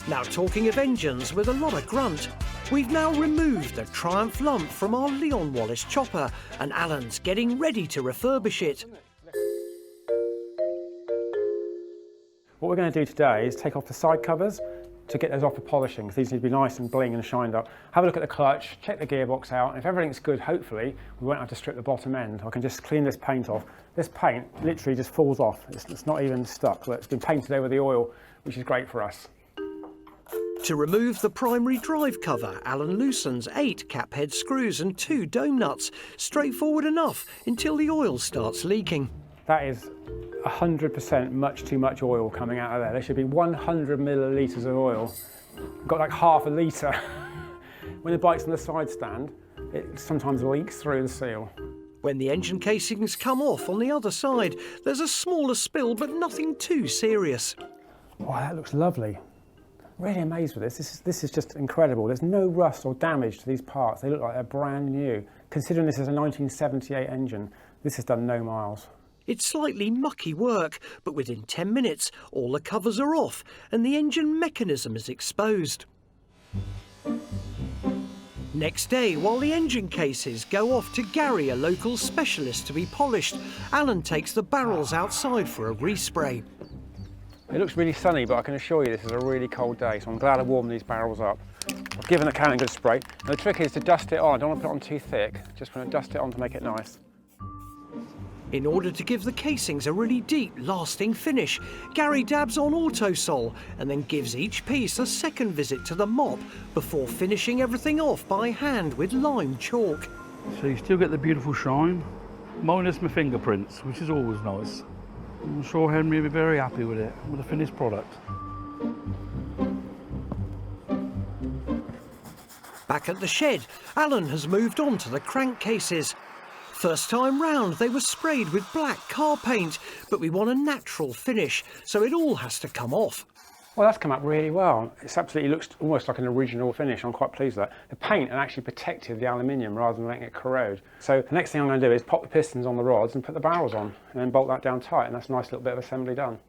Now, talking of engines with a lot of grunt, we've now removed the Triumph lump from our Leon Wallace Chopper, and Alan's getting ready to refurbish it. What we're going to do today is take off the side covers to get those off for polishing, because these need to be nice and bling and shined up. Have a look at the clutch, check the gearbox out, and if everything's good, hopefully, we won't have to strip the bottom end. I can just clean this paint off. This paint literally just falls off. It's not even stuck. Look, it's been painted over the oil, which is great for us. To remove the primary drive cover, Alan loosens 8 cap head screws and 2 dome nuts. Straightforward enough until the oil starts leaking. That is 100% much too much oil coming out of there. There should be 100 millilitres of oil. I've got like half a litre. When the bike's on the side stand, it sometimes leaks through the seal. When the engine casings come off on the other side, there's a smaller spill, but nothing too serious. Wow, that looks lovely. Really amazed with this. This is just incredible. There's no rust or damage to these parts. They look like they're brand new. Considering this is a 1978 engine, this has done no miles. It's slightly mucky work, but within 10 minutes, all the covers are off and the engine mechanism is exposed. Next day, while the engine cases go off to Gary, a local specialist, to be polished, Alan takes the barrels outside for a respray. It looks really sunny, but I can assure you this is a really cold day, so I'm glad I warmed these barrels up. I've given the can a good spray. And the trick is to dust it on. I don't want to put it on too thick, just want to dust it on to make it nice. In order to give the casings a really deep, lasting finish, Gary dabs on Autosol and then gives each piece a second visit to the mop before finishing everything off by hand with lime chalk. So you still get the beautiful shine, minus my fingerprints, which is always nice. I'm sure Henry will be very happy with it, with the finished product. Back at the shed, Alan has moved on to the crankcases. First time round, they were sprayed with black car paint, but we want a natural finish, so it all has to come off. Well, that's come up really well. It absolutely looks almost like an original finish. I'm quite pleased with that. The paint had actually protected the aluminium rather than letting it corrode. So the next thing I'm going to do is pop the pistons on the rods and put the barrels on, and then bolt that down tight, and that's a nice little bit of assembly done.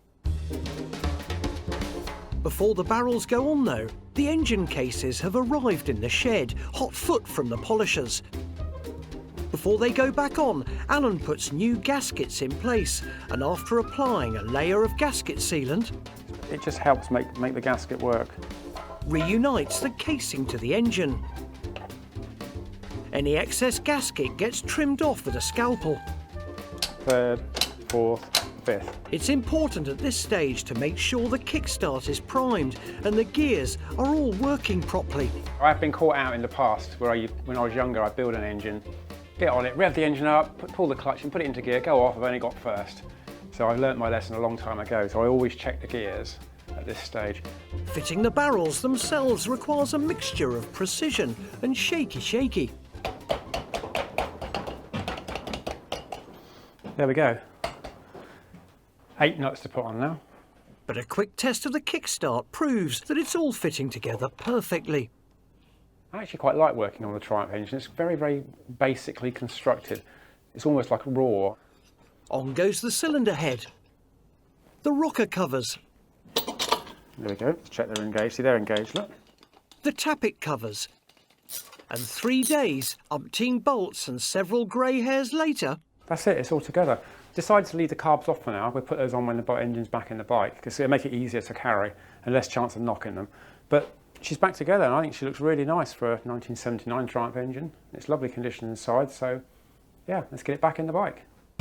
Before the barrels go on though, the engine cases have arrived in the shed, hot foot from the polishers. Before they go back on, Alan puts new gaskets in place, and after applying a layer of gasket sealant, it just helps make the gasket work. Reunites the casing to the engine. Any excess gasket gets trimmed off with a scalpel. Third, fourth, fifth. It's important at this stage to make sure the kickstart is primed and the gears are all working properly. I've been caught out in the past where when I was younger, I'd build an engine, get on it, rev the engine up, pull the clutch and put it into gear, go off, I've only got first. So I learnt my lesson a long time ago, so I always check the gears at this stage. Fitting the barrels themselves requires a mixture of precision and shaky. There we go. 8 nuts to put on now. But a quick test of the kickstart proves that it's all fitting together perfectly. I actually quite like working on the Triumph engine. It's very, very basically constructed. It's almost like raw. On goes the cylinder head. The rocker covers. There we go. Let's check they're engaged. See, they're engaged, look. The tappet covers. And 3 days, umpteen bolts and several grey hairs later... That's it, it's all together. Decided to leave the carbs off for now. We'll put those on when the engine's back in the bike, because it'll make it easier to carry and less chance of knocking them. But she's back together, and I think she looks really nice for a 1979 Triumph engine. It's lovely condition inside, so yeah, let's get it back in the bike.